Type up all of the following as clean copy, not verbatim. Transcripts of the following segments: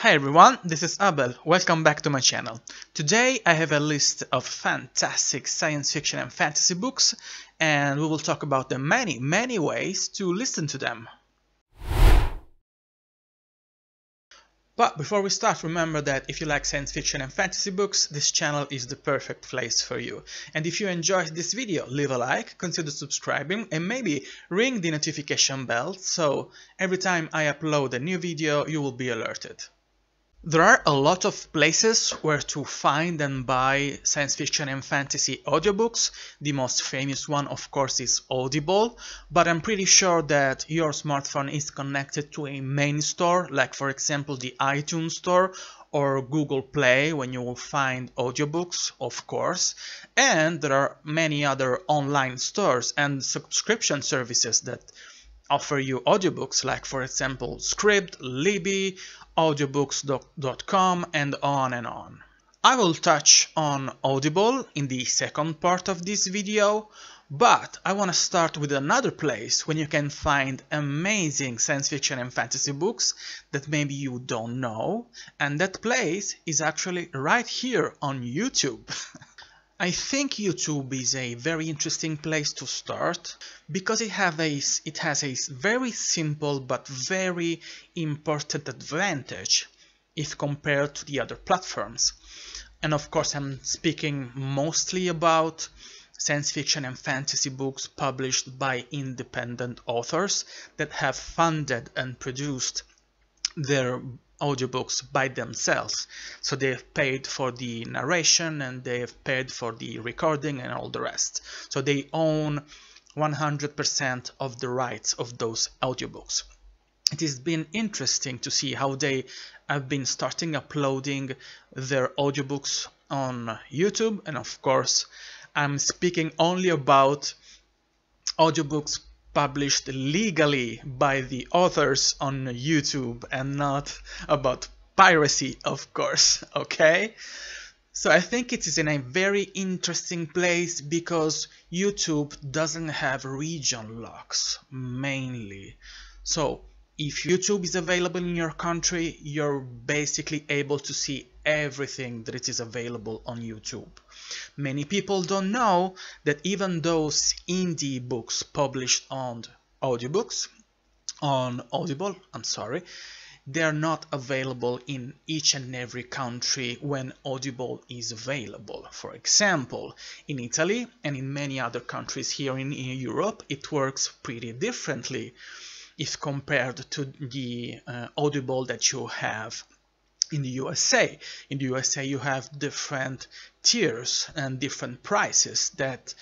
Hi everyone, this is Abel. Welcome back to my channel. Today I have a list of fantastic science fiction and fantasy books, and we will talk about the many ways to listen to them. But before we start, remember that if you like science fiction and fantasy books, this channel is the perfect place for you. And if you enjoyed this video, leave a like, consider subscribing, and maybe ring the notification bell so every time I upload a new video you will be alerted. There are a lot of places where to find and buy science fiction and fantasy audiobooks. The most famous one, of course, is Audible, but I'm pretty sure that your smartphone is connected to a main store, like for example the iTunes Store or Google Play, when you will find audiobooks, of course. And there are many other online stores and subscription services that offer you audiobooks, like for example Scribd, Libby, audiobooks.com, and on and on. I will touch on Audible in the second part of this video, but I want to start with another place when you can find amazing science fiction and fantasy books that maybe you don't know, and that place is actually right here on YouTube. I think YouTube is a very interesting place to start because it has a very simple but very important advantage if compared to the other platforms. And of course I'm speaking mostly about science fiction and fantasy books published by independent authors that have funded and produced their audiobooks by themselves. So they've paid for the narration and they've paid for the recording and all the rest. So they own 100% of the rights of those audiobooks. It has been interesting to see how they have been starting uploading their audiobooks on YouTube, and of course I'm speaking only about audiobooks published legally by the authors on YouTube and not about piracy, of course, okay? So I think it is in a very interesting place because YouTube doesn't have region locks, mainly. So if YouTube is available in your country, you're basically able to see everything that it is available on YouTube. Many people don't know that even those indie books published on Audible, they are not available in each and every country when Audible is available. For example, in Italy and in many other countries here in Europe, it works pretty differently if compared to the Audible that you have in the USA. In the USA you have different tiers and different prices that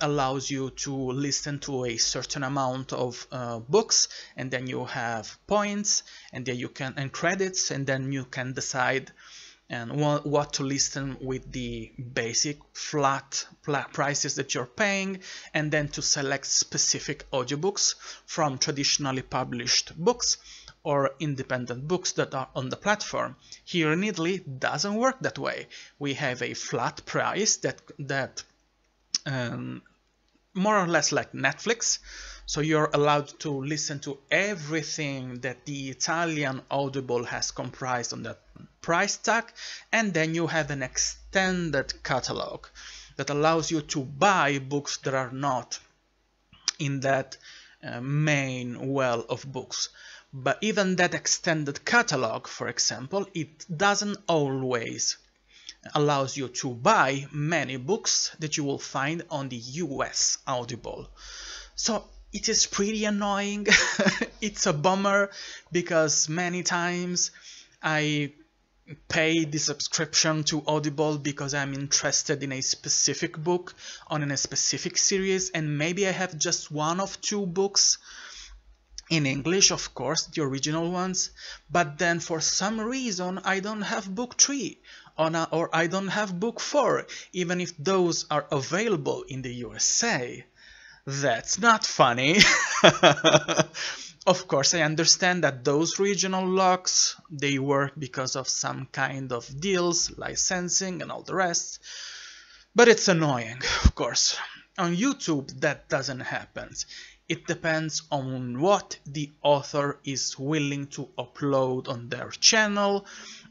allows you to listen to a certain amount of books, and then you have points, and then you can, and credits, and then you can decide what to listen with the basic flat prices that you're paying, and then to select specific audiobooks from traditionally published books or independent books that are on the platform. Here in Italy it doesn't work that way. We have a flat price that more or less like Netflix, so you're allowed to listen to everything that the Italian Audible has comprised on that price tag, and then you have an extended catalog that allows you to buy books that are not in that main well of books. But even that extended catalog, for example, it doesn't always allows you to buy many books that you will find on the US Audible. So it is pretty annoying. It's a bummer because many times I pay the subscription to Audible because I'm interested in a specific book on a specific series, and maybe I have just one of two books in English, of course, the original ones, but then for some reason I don't have book 3 or I don't have book 4, even if those are available in the USA. That's not funny. Of course, I understand that those regional locks, they work because of some kind of deals, licensing and all the rest, but it's annoying, of course. On YouTube that doesn't happen. It depends on what the author is willing to upload on their channel,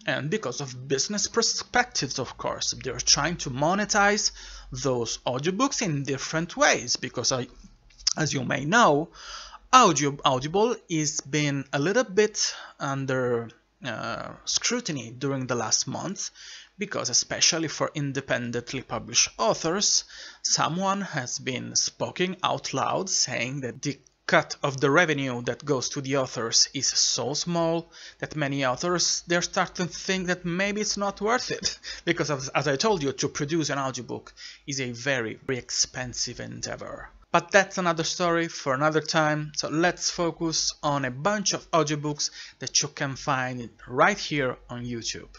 and because of business perspectives, of course, they're trying to monetize those audiobooks in different ways, because as you may know, Audible is been a little bit under scrutiny during the last month, because especially for independently published authors, someone has been speaking out loud saying that the cut of the revenue that goes to the authors is so small that many authors, they're starting to think that maybe it's not worth it, because as I told you, to produce an audiobook is a very, very expensive endeavor. But that's another story for another time, so let's focus on a bunch of audiobooks that you can find right here on YouTube.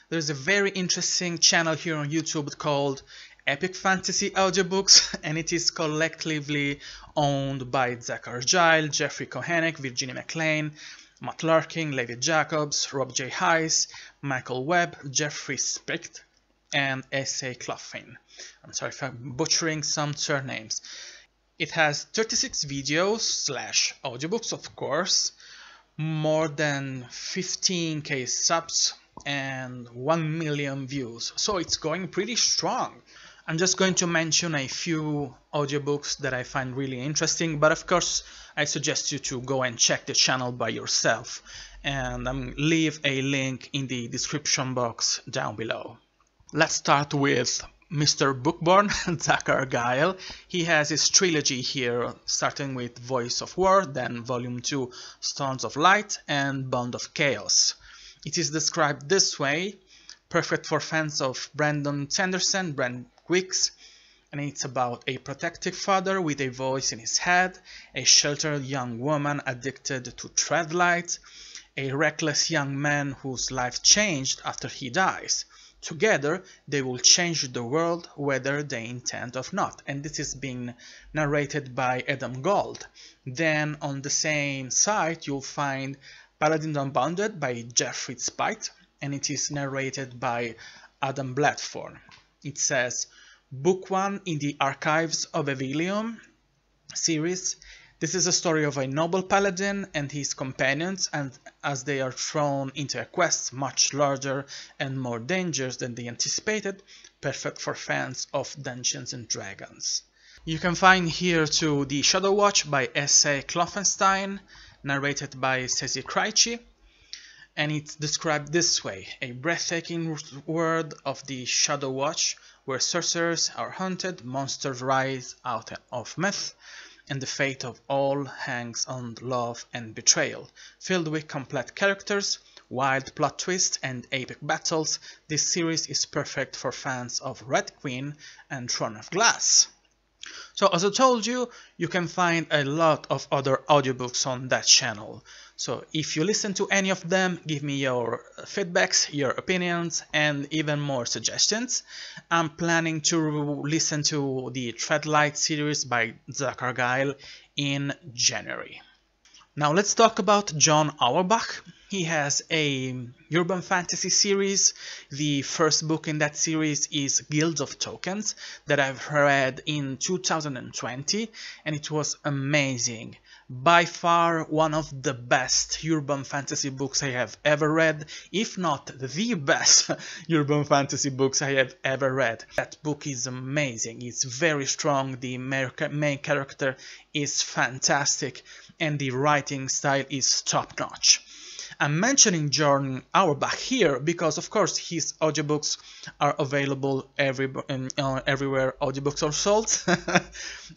There's a very interesting channel here on YouTube called Amazing Fantasy Audiobooks, and it is collectively owned by Zack Argyle, Jeffrey Koenig, Virginia McLean, Matt Larkin, Levi Jacobs, Rob J. Heiss, Michael Webb, Jeffrey Spight, and S.A. Klopfenstein. I'm sorry if I'm butchering some surnames. It has 36 videos / audiobooks, of course, more than 15k subs, and 1 million views, so it's going pretty strong. I'm just going to mention a few audiobooks that I find really interesting, but of course I suggest you to go and check the channel by yourself, and leave a link in the description box down below. Let's start with Mr. Bookborn, Zack Argyle. He has his trilogy here, starting with Voice of War, then Volume 2, Stones of Light, and Bond of Chaos. It is described this way: perfect for fans of Brandon Sanderson, Brand Wicks, and it's about a protective father with a voice in his head, a sheltered young woman addicted to Threadlight, a reckless young man whose life changed after he dies. Together, they will change the world whether they intend or not, and this is being narrated by Adam Gold. Then on the same site you'll find Paladin Unbound by Jeffrey Spight, and it is narrated by Adam Bladford. It says, Book 1 in the Archives of Evilium series. This is a story of a noble paladin and his companions, and as they are thrown into a quest much larger and more dangerous than they anticipated, perfect for fans of Dungeons and Dragons. You can find here too The Shadow Watch by S.A. Klopfenstein, narrated by Ceci Krejci, and it's described this way: a breathtaking world of the Shadow Watch, where sorcerers are hunted, monsters rise out of myth, and the fate of all hangs on love and betrayal. Filled with complex characters, wild plot twists, and epic battles, this series is perfect for fans of Red Queen and Throne of Glass. So as I told you, you can find a lot of other audiobooks on that channel. So if you listen to any of them, give me your feedbacks, your opinions, and even more suggestions. I'm planning to listen to the Threadlight series by Zack Argyle in January. Now let's talk about Jon Auerbach. He has a urban fantasy series. The first book in that series is Guild of Tokens, that I've read in 2020, and it was amazing. By far one of the best urban fantasy books I have ever read, if not the best urban fantasy books I have ever read. That book is amazing, it's very strong, the main character is fantastic, and the writing style is top-notch. I'm mentioning Jon Auerbach here because, of course, his audiobooks are available everywhere audiobooks are sold,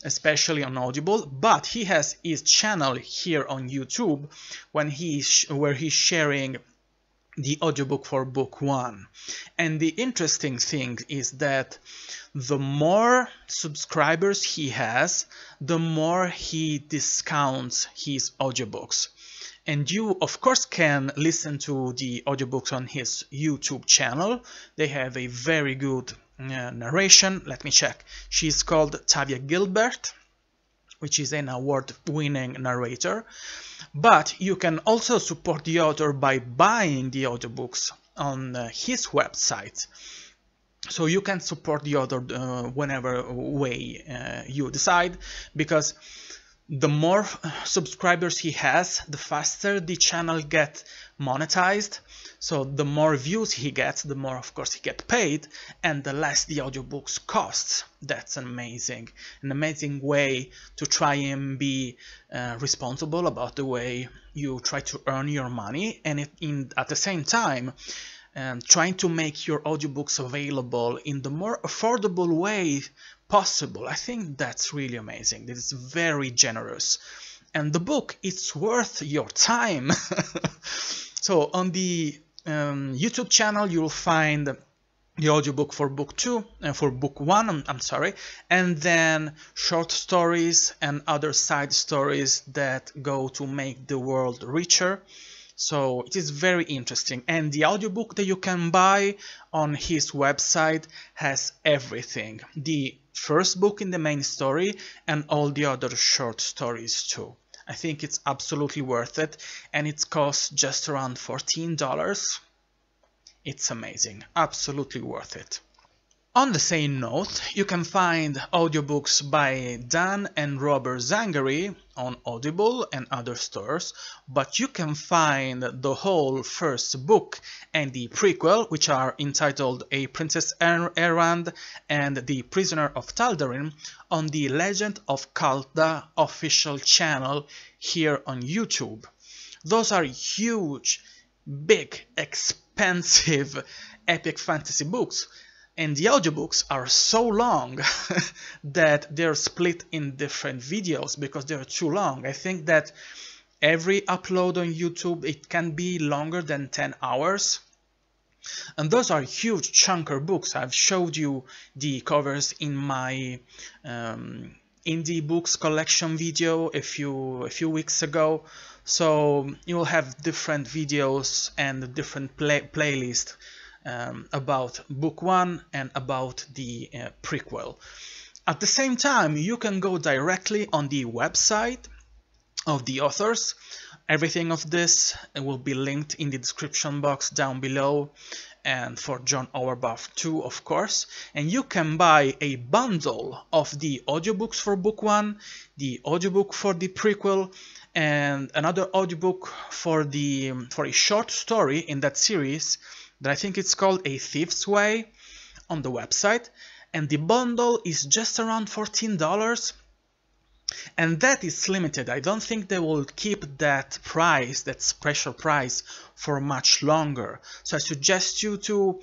especially on Audible. But he has his channel here on YouTube where he's sharing the audiobook for Book 1. And the interesting thing is that the more subscribers he has, the more he discounts his audiobooks. And you, of course, can listen to the audiobooks on his YouTube channel. They have a very good narration. Let me check. She's called Tavia Gilbert, which is an award-winning narrator. But you can also support the author by buying the audiobooks on his website. So you can support the author whenever way you decide, because The more subscribers he has, the faster the channel gets monetized. So the more views he gets, the more of course he gets paid, and the less the audiobooks costs. That's an amazing way to try and be responsible about the way you try to earn your money, and at the same time trying to make your audiobooks available in the more affordable way possible. I think that's really amazing. This is very generous, and the book, it's worth your time. So on the YouTube channel you'll find the audiobook for book 2 and for book 1, I'm sorry, and then short stories and other side stories that go to make the world richer. So it is very interesting, and the audiobook that you can buy on his website has everything. The first book in the main story and all the other short stories too. I think it's absolutely worth it, and it costs just around $14. It's amazing, absolutely worth it. On the same note, you can find audiobooks by Dan and Robert Zangari on Audible and other stores, but you can find the whole first book and the prequel, which are entitled A Princess Errand and The Prisoner of Taldarin, on the Legend of Kalda official channel here on YouTube. Those are huge, big, expensive epic fantasy books. And the audiobooks are so long that they're split in different videos because they're too long. I think that every upload on YouTube, it can be longer than 10 hours. And those are huge chunker books. I've showed you the covers in my indie books collection video a few weeks ago. So you'll have different videos and different playlists about book 1 and about the prequel. At the same time, you can go directly on the website of the authors. Everything of this will be linked in the description box down below, and for Jon Auerbach too, of course. And you can buy a bundle of the audiobooks for book 1, the audiobook for the prequel, and another audiobook for a short story in that series that I think it's called A Thief's Way, on the website, and the bundle is just around $14, and that is limited. I don't think they will keep that price, that special price, for much longer. So I suggest you to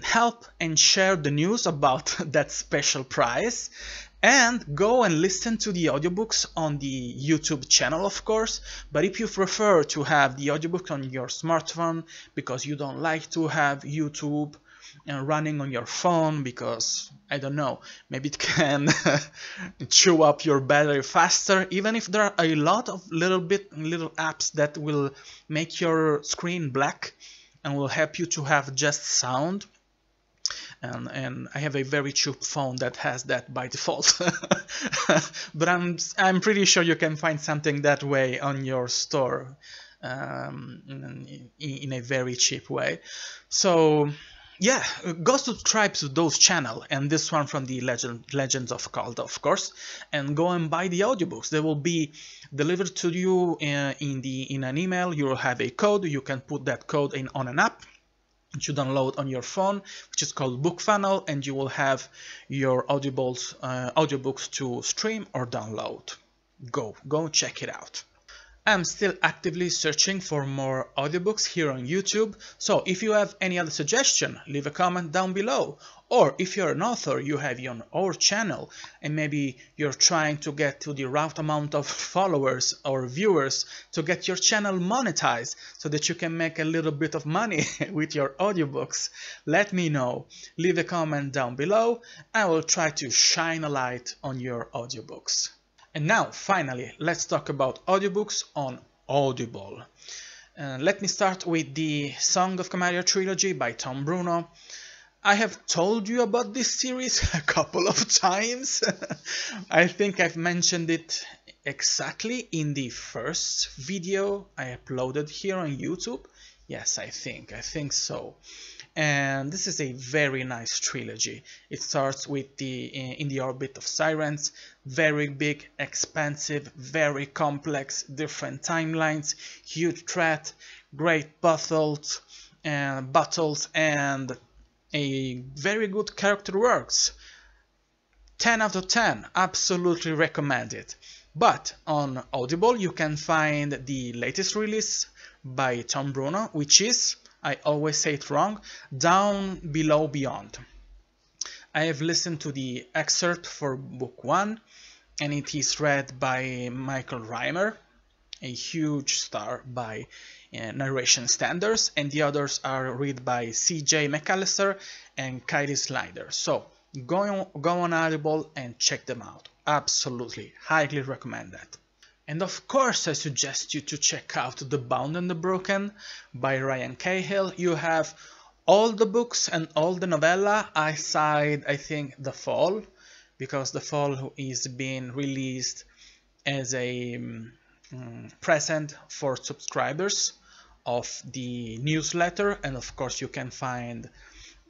help and share the news about that special price, and go and listen to the audiobooks on the YouTube channel, of course. But if you prefer to have the audiobook on your smartphone because you don't like to have YouTube running on your phone because, I don't know, maybe it can chew up your battery faster, even if there are a lot of little apps that will make your screen black and will help you to have just sound. And I have a very cheap phone that has that by default. But I'm pretty sure you can find something that way on your store in a very cheap way. So yeah, go subscribe to those channels, and this one from the Legends of Kalda, of course, and go and buy the audiobooks. They will be delivered to you in an email. You will have a code. You can put that code on an app which you download on your phone, which is called BookFunnel, and you will have your audiobooks to stream or download. Go check it out. I'm still actively searching for more audiobooks here on YouTube, so if you have any other suggestion, leave a comment down below. Or if you're an author, you have your own channel, and maybe you're trying to get to the right amount of followers or viewers to get your channel monetized so that you can make a little bit of money with your audiobooks, let me know. Leave a comment down below. I will try to shine a light on your audiobooks. And now, finally, let's talk about audiobooks on Audible. Let me start with the Song of Kamaria Trilogy by Tom Bruno. I have told you about this series a couple of times. I think I've mentioned it exactly in the first video I uploaded here on YouTube. Yes, I think so. and this is a very nice trilogy. It starts with the In the Orbit of Sirens, very big, expansive, very complex, different timelines, huge threat, great battles, and a very good character works. 10 out of 10, absolutely recommend it. But on Audible you can find the latest release by Tom Bruno, which is, I always say it wrong, Down Below Beyond. I have listened to the excerpt for book 1, and it is read by Michael Reimer, a huge star by narration standards, and the others are read by C.J. McAllister and Kylie Slider. So go on Audible and check them out. Absolutely, highly recommend that. And of course I suggest you to check out The Bound and the Broken by Ryan Cahill. You have all the books and all the novella aside, I think, The Fall, because The Fall is being released as a present for subscribers of the newsletter, and of course you can find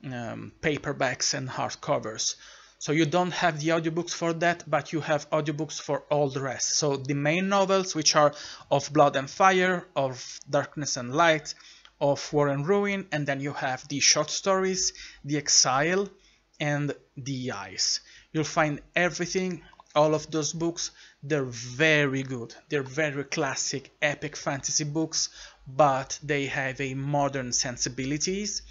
paperbacks and hardcovers. So you don't have the audiobooks for that, but you have audiobooks for all the rest. So the main novels, which are Of Blood and Fire, Of Darkness and Light, Of War and Ruin, and then you have the short stories, The Exile, and The Ice. You'll find everything, all of those books. They're very good. They're very classic epic fantasy books, but they have a modern sensibilities,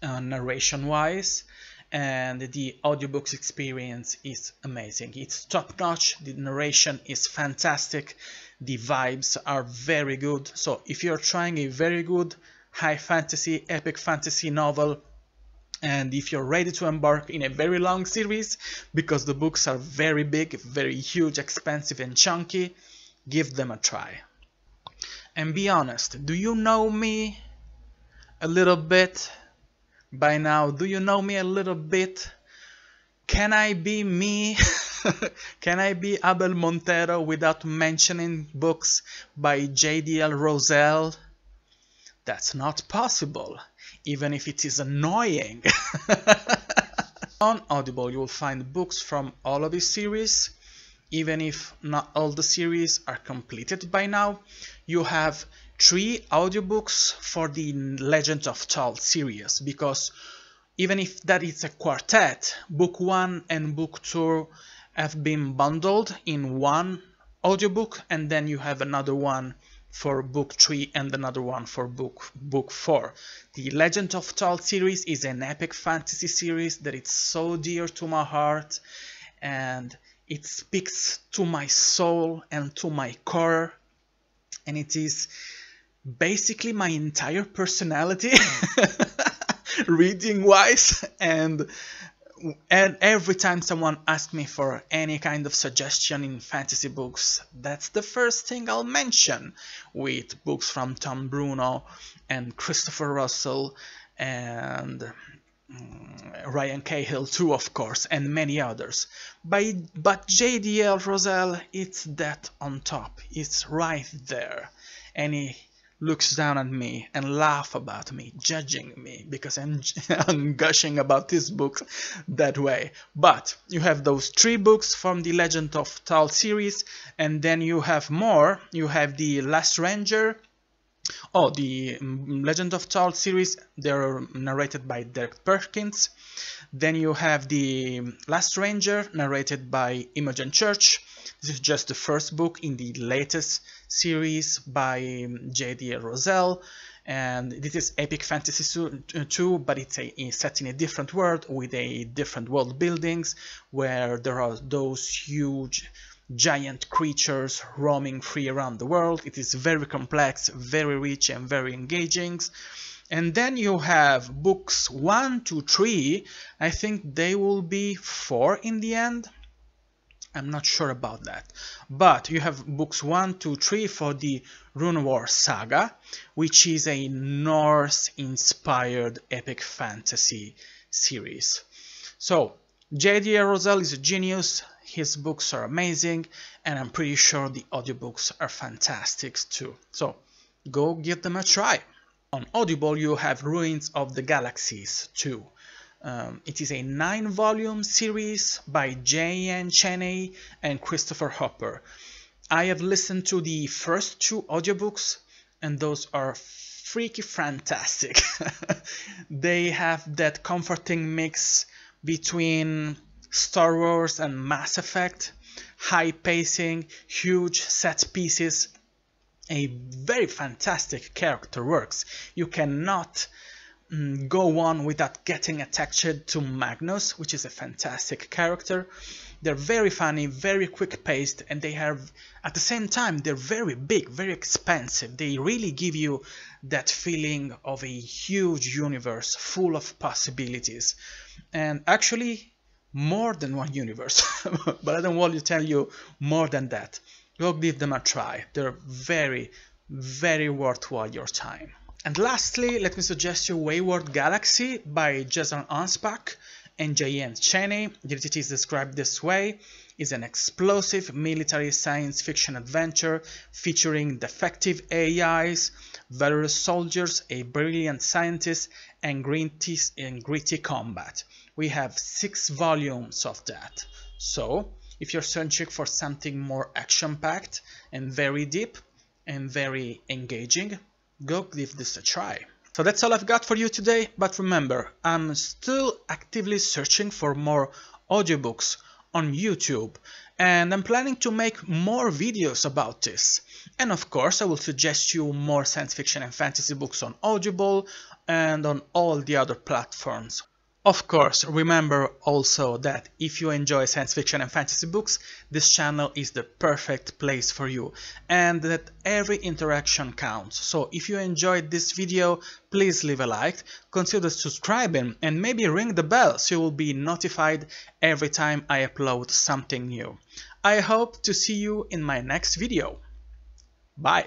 narration-wise, and the audiobooks experience is amazing. It's top-notch, the narration is fantastic, the vibes are very good. So if you're trying a very good high fantasy, epic fantasy novel, and if you're ready to embark in a very long series, because the books are very big, very huge, expensive and chunky, give them a try. And be honest, do you know me a little bit? By now, do you know me a little bit? Can I be me? Can I be Abel Montero without mentioning books by JDL Rosell? That's not possible, even if it is annoying. On Audible you will find books from all of his series, even if not all the series are completed by now. You have 3 audiobooks for the Legend of Tal series, because even if that is a quartet, book 1 and book 2 have been bundled in one audiobook, and then you have another one for book 3 and another one for book 4. The Legend of Tal series is an epic fantasy series that is so dear to my heart, and it speaks to my soul and to my core, and it is basically my entire personality reading wise, and every time someone asks me for any kind of suggestion in fantasy books, that's the first thing I'll mention, with books from Tom Bruno and Christopher Rosell and Ryan Cahill too, of course, and many others. But JDL Rosell, it's that on top, it's right there, and he looks down at me and laughs about me, judging me because I'm gushing about this book that way. But you have those 3 books from the Legend of Tal series, and then you have more. You have the Last Ranger. Oh, the Legend of Tal series, they're narrated by Derek Perkins. Then you have the Last Ranger, narrated by Imogen Church. This is just the first book in the latest series by J.D. Rosell, and this is epic fantasy 2, but it's set in a different world with a different world buildings, where there are those huge giant creatures roaming free around the world. It is very complex, very rich and very engaging. And then you have books 1 to 3. I think they will be 4 in the end. I'm not sure about that. But you have books 1 to 3 for the Runewar Saga, which is a Norse-inspired epic fantasy series. So, J.D. Rosell is a genius. His books are amazing, and I'm pretty sure the audiobooks are fantastic too. So, go give them a try. On Audible you have Ruins of the Galaxies 2. It is a 9-volume series by J.N. Chaney and Christopher Hopper. I have listened to the first 2 audiobooks and those are freaky fantastic. They have that comforting mix between Star Wars and Mass Effect, high pacing, huge set pieces, a very fantastic character works. You cannot go on without getting attached to Magnus, which is a fantastic character. They're very funny, very quick paced, and they have, at the same time, they're very big, very expansive. They really give you that feeling of a huge universe full of possibilities. And actually, more than one universe. But I don't want to tell you more than that. Go give them a try. They're very, very worthwhile your time. And lastly, let me suggest you Wayward Galaxy by Jon Anspach and J.N. Chaney. It is described this way: is an explosive military science fiction adventure featuring defective AIs, various soldiers, a brilliant scientist, and gritty combat. We have 6 volumes of that. So, if you're searching for something more action-packed and very deep and very engaging, go give this a try. So that's all I've got for you today, but remember, I'm still actively searching for more audiobooks on YouTube, and I'm planning to make more videos about this. And of course, I will suggest you more science fiction and fantasy books on Audible and on all the other platforms. Of course, remember also that if you enjoy science fiction and fantasy books, this channel is the perfect place for you, and that every interaction counts. So if you enjoyed this video, please leave a like, consider subscribing, and maybe ring the bell so you will be notified every time I upload something new. I hope to see you in my next video. Bye!